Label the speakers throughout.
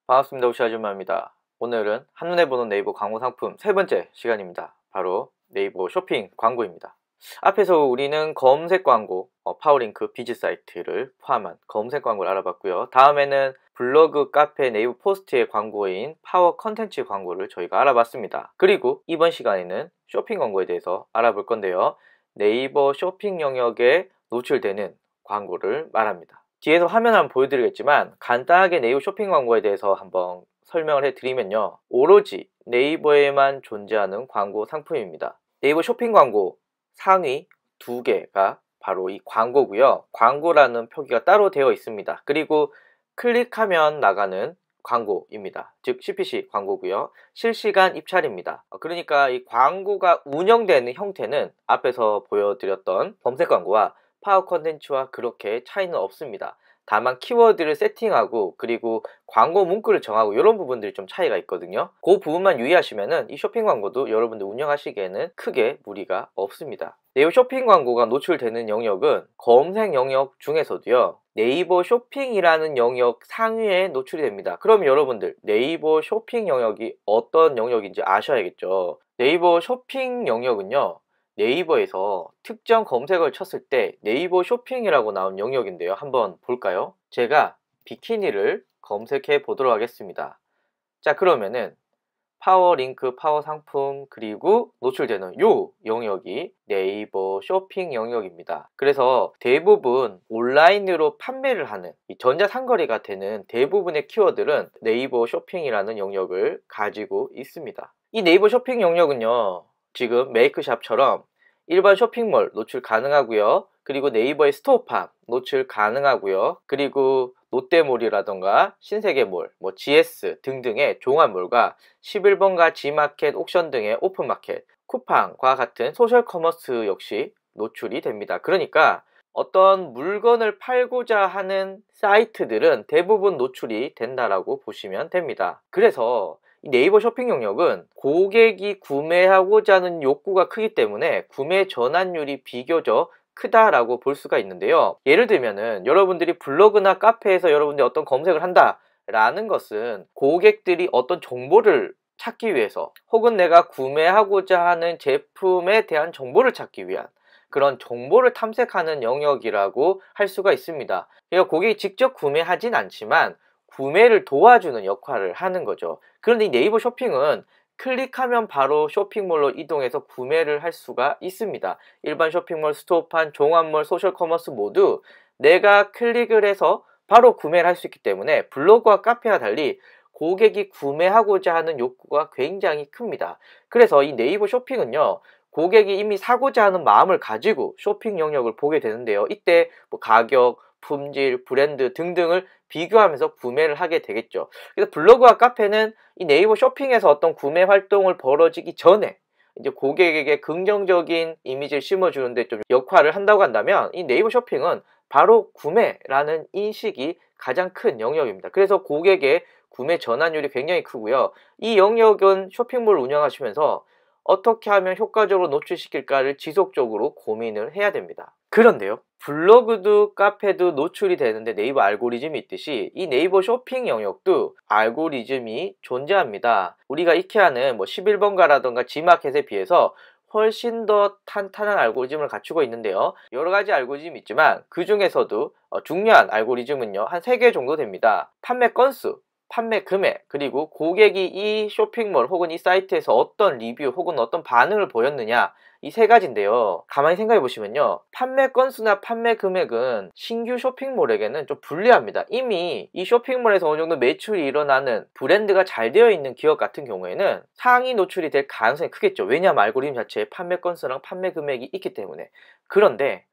Speaker 1: 반갑습니다. 오시 아줌마입니다. 오늘은 한눈에 보는 네이버 광고 상품 세 번째 시간입니다. 바로 네이버 쇼핑 광고입니다. 앞에서 우리는 검색 광고, 파워링크 비즈 사이트를 포함한 검색 광고를 알아봤고요. 다음에는 블로그, 카페, 네이버 포스트의 광고인 파워 컨텐츠 광고를 저희가 알아봤습니다. 그리고 이번 시간에는 쇼핑 광고에 대해서 알아볼 건데요. 네이버 쇼핑 영역에 노출되는 광고를 말합니다. 뒤에서 화면 한번 보여드리겠지만 간단하게 네이버 쇼핑 광고에 대해서 한번 설명을 해드리면요. 오로지 네이버에만 존재하는 광고 상품입니다. 네이버 쇼핑 광고 상위 두 개가 바로 이 광고고요. 광고라는 표기가 따로 되어 있습니다. 그리고 클릭하면 나가는 광고입니다. 즉 CPC 광고고요. 실시간 입찰입니다. 그러니까 이 광고가 운영되는 형태는 앞에서 보여드렸던 검색 광고와 파워 컨텐츠와 그렇게 차이는 없습니다. 다만 키워드를 세팅하고 그리고 광고 문구를 정하고 이런 부분들이 좀 차이가 있거든요. 그 부분만 유의하시면은 이 쇼핑 광고도 여러분들 운영하시기에는 크게 무리가 없습니다. 네이버 쇼핑 광고가 노출되는 영역은 검색 영역 중에서도요. 네이버 쇼핑이라는 영역 상위에 노출이 됩니다. 그럼 여러분들 네이버 쇼핑 영역이 어떤 영역인지 아셔야겠죠. 네이버 쇼핑 영역은요. 네이버에서 특정 검색을 쳤을 때 네이버 쇼핑이라고 나온 영역인데요. 한번 볼까요? 제가 비키니를 검색해 보도록 하겠습니다. 자, 그러면은 파워 링크, 파워 상품, 그리고 노출되는 요 영역이 네이버 쇼핑 영역입니다. 그래서 대부분 온라인으로 판매를 하는 이 전자상거래가 되는 대부분의 키워드는 네이버 쇼핑이라는 영역을 가지고 있습니다. 이 네이버 쇼핑 영역은요. 지금 메이크샵처럼 일반 쇼핑몰 노출 가능하고요. 그리고 네이버의 스토어팜 노출 가능하고요. 그리고 롯데몰이라던가 신세계몰, GS 등등의 종합몰과 11번가 G마켓, 옥션 등의 오픈마켓, 쿠팡과 같은 소셜 커머스 역시 노출이 됩니다. 그러니까 어떤 물건을 팔고자 하는 사이트들은 대부분 노출이 된다라고 보시면 됩니다. 그래서 이 네이버 쇼핑 영역은 고객이 구매하고자 하는 욕구가 크기 때문에 구매 전환율이 비교적 크다라고 볼 수가 있는데요. 예를 들면은 여러분들이 블로그나 카페에서 여러분들이 어떤 검색을 한다라는 것은 고객들이 어떤 정보를 찾기 위해서 혹은 내가 구매하고자 하는 제품에 대한 정보를 찾기 위한 그런 정보를 탐색하는 영역이라고 할 수가 있습니다. 그러니까 고객이 직접 구매하진 않지만 구매를 도와주는 역할을 하는 거죠. 그런데 이 네이버 쇼핑은 클릭하면 바로 쇼핑몰로 이동해서 구매를 할 수가 있습니다. 일반 쇼핑몰, 스토어판, 종합몰, 소셜커머스 모두 내가 클릭을 해서 바로 구매를 할 수 있기 때문에 블로그와 카페와 달리 고객이 구매하고자 하는 욕구가 굉장히 큽니다. 그래서 이 네이버 쇼핑은요. 고객이 이미 사고자 하는 마음을 가지고 쇼핑 영역을 보게 되는데요. 이때 가격, 품질, 브랜드 등등을 비교하면서 구매를 하게 되겠죠. 그래서 블로그와 카페는 이 네이버 쇼핑에서 어떤 구매 활동을 벌어지기 전에 이제 고객에게 긍정적인 이미지를 심어주는데 좀 역할을 한다고 한다면 이 네이버 쇼핑은 바로 구매라는 인식이 가장 큰 영역입니다. 그래서 고객의 구매 전환율이 굉장히 크고요. 이 영역은 쇼핑몰을 운영하시면서 어떻게 하면 효과적으로 노출시킬까를 지속적으로 고민을 해야 됩니다. 그런데요. 블로그도 카페도 노출이 되는데 네이버 알고리즘이 있듯이 이 네이버 쇼핑 영역도 알고리즘이 존재합니다. 우리가 익히 아는 11번가라던가 G마켓에 비해서 훨씬 더 탄탄한 알고리즘을 갖추고 있는데요. 여러 가지 알고리즘이 있지만 그 중에서도 중요한 알고리즘은요. 한 3개 정도 됩니다. 판매 건수, 판매 금액, 그리고 고객이 이 쇼핑몰 혹은 이 사이트에서 어떤 리뷰 혹은 어떤 반응을 보였느냐 이 3가지인데요. 가만히 생각해 보시면요. 판매 건수나 판매 금액은 신규 쇼핑몰에게는 좀 불리합니다. 이미 이 쇼핑몰에서 어느 정도 매출이 일어나는 브랜드가 잘 되어 있는 기업 같은 경우에는 상위 노출이 될 가능성이 크겠죠. 왜냐하면 알고리즘 자체에 판매 건수랑 판매 금액이 있기 때문에. 그런데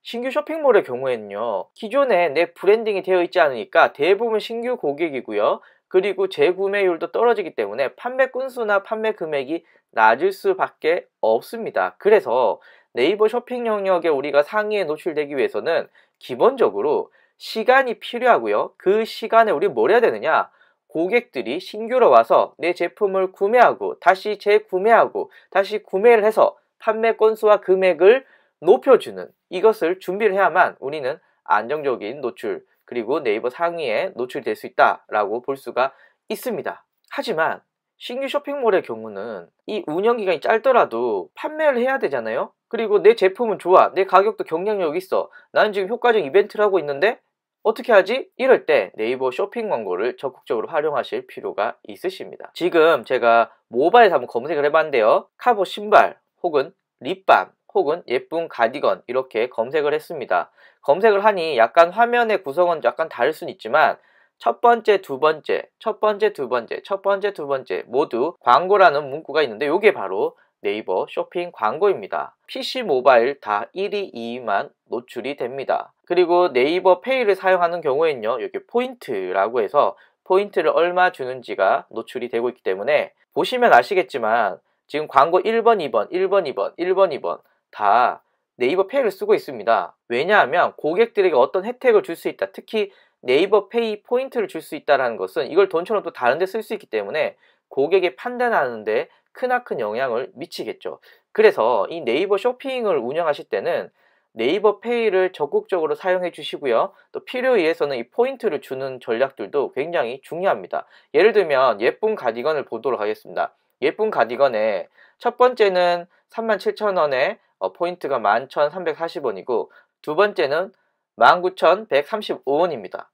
Speaker 1: 신규 쇼핑몰의 경우에는요. 기존에 내 브랜딩이 되어 있지 않으니까 대부분 신규 고객이고요. 그리고 재구매율도 떨어지기 때문에 판매 건수나 판매 금액이 낮을 수밖에 없습니다. 그래서 네이버 쇼핑 영역에 우리가 상위에 노출되기 위해서는 기본적으로 시간이 필요하고요. 그 시간에 우리 뭘 해야 되느냐? 고객들이 신규로 와서 내 제품을 구매하고 다시 재구매하고 다시 구매를 해서 판매 건수와 금액을 높여주는 이것을 준비를 해야만 우리는 안정적인 노출 그리고 네이버 상위에 노출될 수 있다라고 볼 수가 있습니다. 하지만 신규 쇼핑몰의 경우는 이 운영기간이 짧더라도 판매를 해야 되잖아요. 그리고 내 제품은 좋아, 내 가격도 경쟁력 있어, 나는 지금 효과적 이벤트를 하고 있는데 어떻게 하지? 이럴 때 네이버 쇼핑 광고를 적극적으로 활용하실 필요가 있으십니다. 지금 제가 모바일에서 한번 검색을 해봤는데요, 카보 신발 혹은 립밤 혹은 예쁜 가디건 이렇게 검색을 했습니다. 검색을 하니 약간 화면의 구성은 약간 다를 수는 있지만 첫 번째, 두 번째, 첫 번째, 두 번째, 첫 번째, 두 번째 모두 광고라는 문구가 있는데 이게 바로 네이버 쇼핑 광고입니다. PC, 모바일 다 1위, 2위만 노출이 됩니다. 그리고 네이버 페이를 사용하는 경우에는요, 여기 포인트라고 해서 포인트를 얼마 주는지가 노출이 되고 있기 때문에 보시면 아시겠지만 지금 광고 1번, 2번, 1번, 2번, 1번, 2번 다 네이버 페이를 쓰고 있습니다. 왜냐하면 고객들에게 어떤 혜택을 줄 수 있다, 특히 네이버 페이 포인트를 줄 수 있다는 것은 이걸 돈처럼 또 다른 데 쓸 수 있기 때문에 고객이 판단하는데 크나큰 영향을 미치겠죠. 그래서 이 네이버 쇼핑을 운영하실 때는 네이버 페이를 적극적으로 사용해 주시고요. 또 필요에 의해서는 이 포인트를 주는 전략들도 굉장히 중요합니다. 예를 들면 예쁜 가디건을 보도록 하겠습니다. 예쁜 가디건에 첫 번째는 37,000원에 포인트가 11,340원이고 두 번째는 19,135원입니다.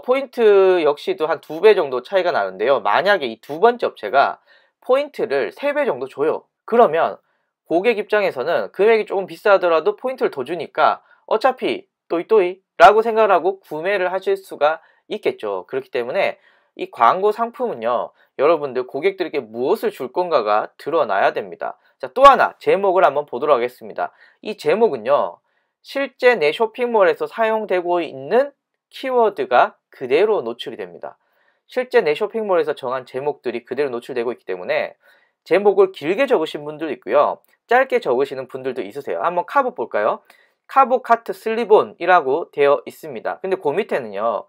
Speaker 1: 포인트 역시도 한 2배 정도 차이가 나는데요. 만약에 이 두 번째 업체가 포인트를 3배 정도 줘요. 그러면 고객 입장에서는 금액이 조금 비싸더라도 포인트를 더 주니까 어차피 또이또이 라고 생각을 하고 구매를 하실 수가 있겠죠. 그렇기 때문에 이 광고 상품은요, 여러분들 고객들에게 무엇을 줄 건가가 드러나야 됩니다. 자, 또 하나 제목을 한번 보도록 하겠습니다. 이 제목은요, 실제 내 쇼핑몰에서 사용되고 있는 키워드가 그대로 노출이 됩니다. 실제 내 쇼핑몰에서 정한 제목들이 그대로 노출되고 있기 때문에 제목을 길게 적으신 분들도 있고요, 짧게 적으시는 분들도 있으세요. 한번 카봇 볼까요? 카봇 카트 슬립온이라고 되어 있습니다. 근데 그 밑에는요,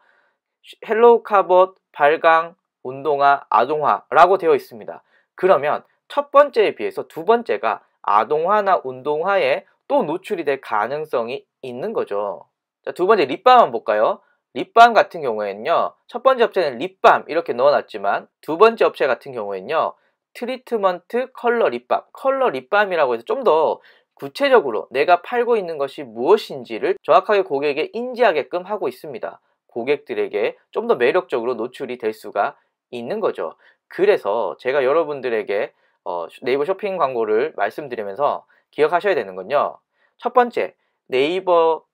Speaker 1: 헬로우 카봇, 발광, 운동화, 아동화라고 되어 있습니다. 그러면 첫 번째에 비해서 두 번째가 아동화나 운동화에 또 노출이 될 가능성이 있는 거죠. 자, 두 번째 립밤 한번 볼까요? 립밤 같은 경우에는요, 첫 번째 업체는 립밤 이렇게 넣어놨지만 두 번째 업체 같은 경우에는요, 트리트먼트 컬러 립밤, 컬러 립밤이라고 해서 좀 더 구체적으로 내가 팔고 있는 것이 무엇인지를 정확하게 고객에게 인지하게끔 하고 있습니다. 고객들에게 좀 더 매력적으로 노출이 될 수가 있는 거죠. 그래서 제가 여러분들에게 네이버 쇼핑 광고를 말씀드리면서 기억하셔야 되는 건요, 첫 번째, 네이버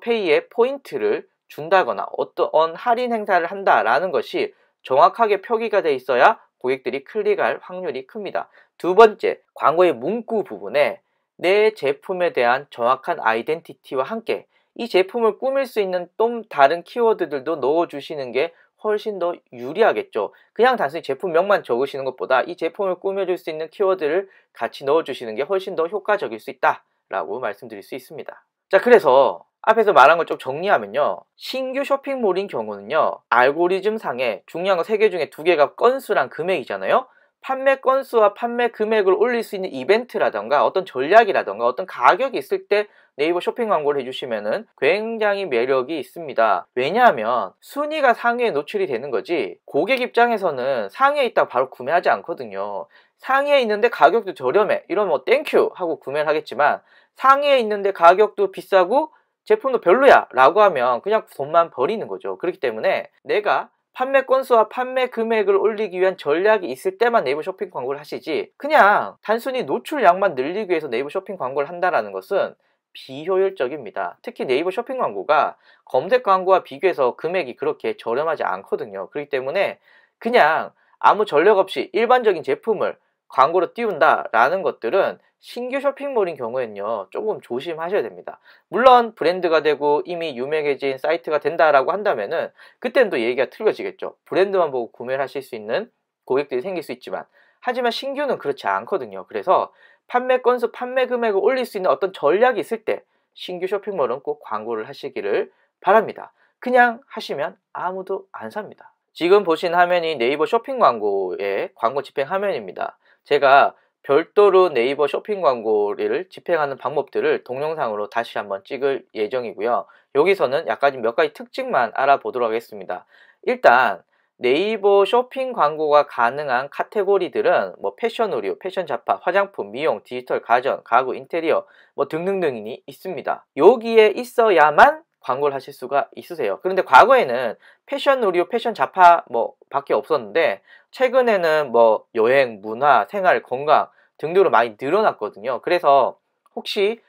Speaker 1: 페이에 포인트를 준다거나 어떤 할인 행사를 한다라는 것이 정확하게 표기가 돼 있어야 고객들이 클릭할 확률이 큽니다. 두 번째, 광고의 문구 부분에 내 제품에 대한 정확한 아이덴티티와 함께 이 제품을 꾸밀 수 있는 또 다른 키워드들도 넣어주시는 게 훨씬 더 유리하겠죠. 그냥 단순히 제품명만 적으시는 것보다 이 제품을 꾸며줄 수 있는 키워드를 같이 넣어주시는 게 훨씬 더 효과적일 수 있다라고 말씀드릴 수 있습니다. 자, 그래서 앞에서 말한 걸 좀 정리하면요, 신규 쇼핑몰인 경우는요, 알고리즘 상에 중요한 거 3개 중에 2개가 건수랑 금액이잖아요. 판매 건수와 판매 금액을 올릴 수 있는 이벤트라던가 어떤 전략이라던가 어떤 가격이 있을 때 네이버 쇼핑 광고를 해주시면은 굉장히 매력이 있습니다. 왜냐하면 순위가 상위에 노출이 되는 거지 고객 입장에서는 상위에 있다고 바로 구매하지 않거든요. 상위에 있는데 가격도 저렴해 이러면 뭐 땡큐 하고 구매를 하겠지만, 상위에 있는데 가격도 비싸고 제품도 별로야 라고 하면 그냥 돈만 버리는 거죠. 그렇기 때문에 내가 판매 건수와 판매 금액을 올리기 위한 전략이 있을 때만 네이버 쇼핑 광고를 하시지, 그냥 단순히 노출량만 늘리기 위해서 네이버 쇼핑 광고를 한다는 것은 비효율적입니다. 특히 네이버 쇼핑 광고가 검색 광고와 비교해서 금액이 그렇게 저렴하지 않거든요. 그렇기 때문에 그냥 아무 전략 없이 일반적인 제품을 광고로 띄운다라는 것들은 신규 쇼핑몰인 경우에는요, 조금 조심하셔야 됩니다. 물론 브랜드가 되고 이미 유명해진 사이트가 된다라고 한다면은 그때는 또 얘기가 틀려지겠죠. 브랜드만 보고 구매를 하실 수 있는 고객들이 생길 수 있지만, 하지만 신규는 그렇지 않거든요. 그래서 판매 건수, 판매 금액을 올릴 수 있는 어떤 전략이 있을 때 신규 쇼핑몰은 꼭 광고를 하시기를 바랍니다. 그냥 하시면 아무도 안 삽니다. 지금 보신 화면이 네이버 쇼핑 광고의 광고 집행 화면입니다. 제가 별도로 네이버 쇼핑 광고를 집행하는 방법들을 동영상으로 다시 한번 찍을 예정이고요. 여기서는 약간 몇 가지 특징만 알아보도록 하겠습니다. 일단 네이버 쇼핑 광고가 가능한 카테고리들은 뭐 패션 의류, 패션 잡화, 화장품, 미용, 디지털, 가전, 가구, 인테리어 뭐 등등등이 있습니다. 여기에 있어야만 광고를 하실 수가 있으세요. 그런데 과거에는 패션 의류, 패션 잡화 뭐 밖에 없었는데 최근에는 뭐 여행, 문화, 생활, 건강 등등으로 많이 늘어났거든요. 그래서 혹시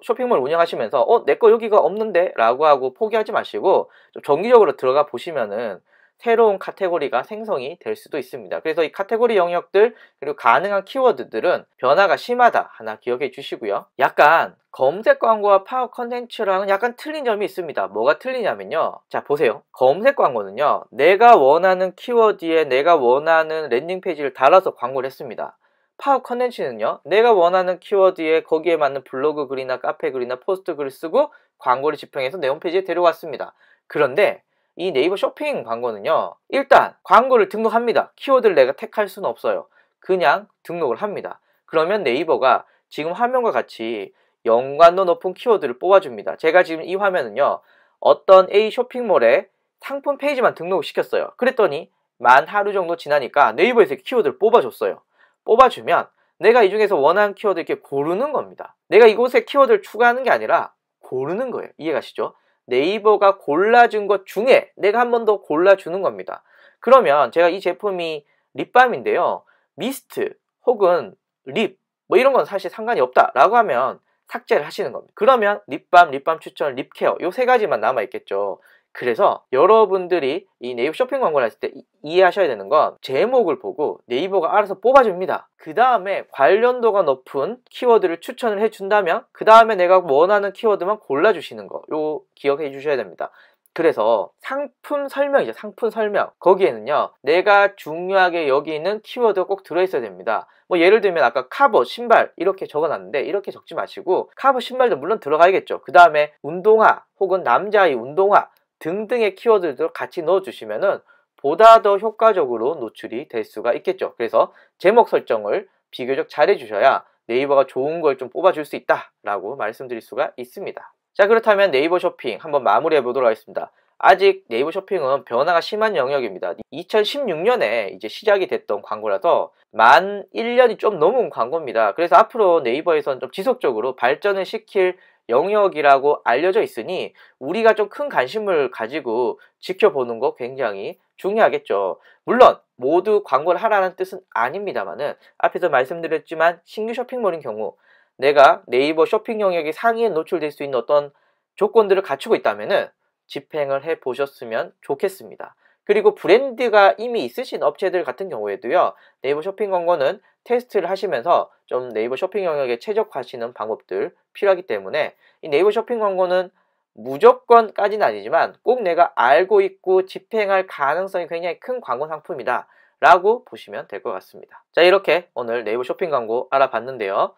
Speaker 1: 쇼핑몰 운영하시면서 내 거 여기가 없는데 라고 하고 포기하지 마시고 좀 정기적으로 들어가 보시면은 새로운 카테고리가 생성이 될 수도 있습니다. 그래서 이 카테고리 영역들 그리고 가능한 키워드들은 변화가 심하다 하나 기억해 주시고요. 약간 검색 광고와 파워 컨텐츠랑은 약간 틀린 점이 있습니다. 뭐가 틀리냐면요. 자 보세요. 검색 광고는요. 내가 원하는 키워드에 내가 원하는 랜딩 페이지를 달아서 광고를 했습니다. 파워 컨텐츠는요. 내가 원하는 키워드에 거기에 맞는 블로그 글이나 카페 글이나 포스트 글을 쓰고 광고를 집행해서 내 홈페이지에 데려왔습니다. 그런데 이 네이버 쇼핑 광고는요. 일단 광고를 등록합니다. 키워드를 내가 택할 수는 없어요. 그냥 등록을 합니다. 그러면 네이버가 지금 화면과 같이 연관도 높은 키워드를 뽑아줍니다. 제가 지금 이 화면은요. 어떤 A 쇼핑몰에 상품 페이지만 등록을 시켰어요. 그랬더니 만 하루 정도 지나니까 네이버에서 키워드를 뽑아줬어요. 뽑아주면 내가 이 중에서 원하는 키워드 이렇게 고르는 겁니다. 내가 이곳에 키워드를 추가하는 게 아니라 고르는 거예요. 이해가시죠? 네이버가 골라준 것 중에 내가 한 번 더 골라주는 겁니다. 그러면 제가 이 제품이 립밤인데요. 미스트 혹은 립 뭐 이런 건 사실 상관이 없다라고 하면 삭제를 하시는 겁니다. 그러면 립밤, 립밤 추천, 립케어 요 세 가지만 남아있겠죠. 그래서 여러분들이 이 네이버 쇼핑 광고를 하실 때 이해하셔야 되는 건 제목을 보고 네이버가 알아서 뽑아줍니다. 그 다음에 관련도가 높은 키워드를 추천을 해준다면 그 다음에 내가 원하는 키워드만 골라주시는 거 요 기억해 주셔야 됩니다. 그래서 상품 설명이죠. 상품 설명. 거기에는요. 내가 중요하게 여기는 키워드가 꼭 들어있어야 됩니다. 뭐 예를 들면 아까 카보, 신발 이렇게 적어놨는데 이렇게 적지 마시고 카보, 신발도 물론 들어가야겠죠. 그 다음에 운동화 혹은 남자의 운동화 등등의 키워드들도 같이 넣어주시면은 보다 더 효과적으로 노출이 될 수가 있겠죠. 그래서 제목 설정을 비교적 잘 해주셔야 네이버가 좋은 걸 좀 뽑아줄 수 있다라고 말씀드릴 수가 있습니다. 자 그렇다면 네이버 쇼핑 한번 마무리해 보도록 하겠습니다. 아직 네이버 쇼핑은 변화가 심한 영역입니다. 2016년에 이제 시작이 됐던 광고라서 만 1년이 좀 넘은 광고입니다. 그래서 앞으로 네이버에서는 좀 지속적으로 발전을 시킬 영역이라고 알려져 있으니 우리가 좀 큰 관심을 가지고 지켜보는 거 굉장히 중요하겠죠. 물론 모두 광고를 하라는 뜻은 아닙니다만은 앞에서 말씀드렸지만 신규 쇼핑몰인 경우 내가 네이버 쇼핑 영역이 상위에 노출될 수 있는 어떤 조건들을 갖추고 있다면은 집행을 해 보셨으면 좋겠습니다. 그리고 브랜드가 이미 있으신 업체들 같은 경우에도요. 네이버 쇼핑 광고는 테스트를 하시면서 좀 네이버 쇼핑 영역에 최적화하시는 방법들 필요하기 때문에 이 네이버 쇼핑 광고는 무조건까지는 아니지만 꼭 내가 알고 있고 집행할 가능성이 굉장히 큰 광고 상품이다 라고 보시면 될 것 같습니다. 자 이렇게 오늘 네이버 쇼핑 광고 알아봤는데요.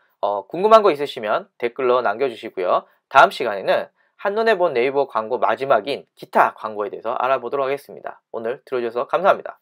Speaker 1: 궁금한 거 있으시면 댓글로 남겨주시고요. 다음 시간에는 한눈에 본 네이버 광고 마지막인 기타 광고에 대해서 알아보도록 하겠습니다. 오늘 들어주셔서 감사합니다.